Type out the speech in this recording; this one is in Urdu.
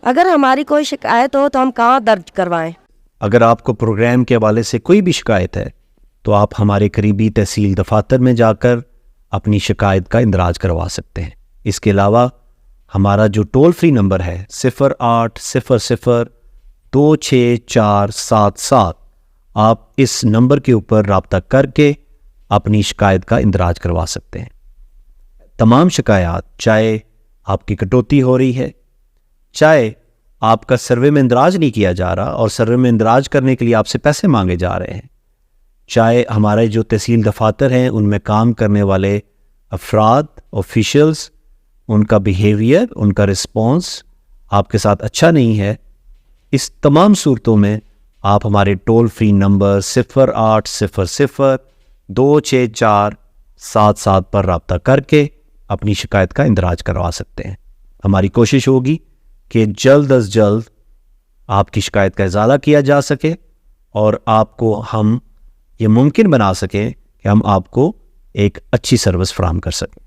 اگر ہماری کوئی شکایت ہو تو ہم کہاں درج کروائیں؟ اگر آپ کو پروگرام کے حوالے سے کوئی بھی شکایت ہے تو آپ ہمارے قریبی تحصیل دفاتر میں جا کر اپنی شکایت کا اندراج کروا سکتے ہیں۔ اس کے علاوہ ہمارا جو ٹول فری نمبر ہے 0800-264777، آپ اس نمبر کے اوپر رابطہ کر کے اپنی شکایت کا اندراج کروا سکتے ہیں۔ تمام شکایات، چاہے آپ کی کٹوتی ہو رہی ہے، چاہے آپ کا سروے میں اندراج نہیں کیا جا رہا اور سروے میں اندراج کرنے کے لیے آپ سے پیسے مانگے جا رہے ہیں، چاہے ہمارے جو تحصیل دفاتر ہیں ان میں کام کرنے والے افراد، آفیشلز، ان کا بیہیویئر، ان کا رسپانس آپ کے ساتھ اچھا نہیں ہے، اس تمام صورتوں میں آپ ہمارے ٹول فری نمبر 0800-264777 پر رابطہ کر کے اپنی شکایت کا اندراج کروا سکتے ہیں۔ ہماری کوشش ہوگی کہ جلد از جلد آپ کی شکایت کا ازالہ کیا جا سکے اور آپ کو ہم یہ ممکن بنا سکیں کہ ہم آپ کو ایک اچھی سروس فراہم کر سکیں۔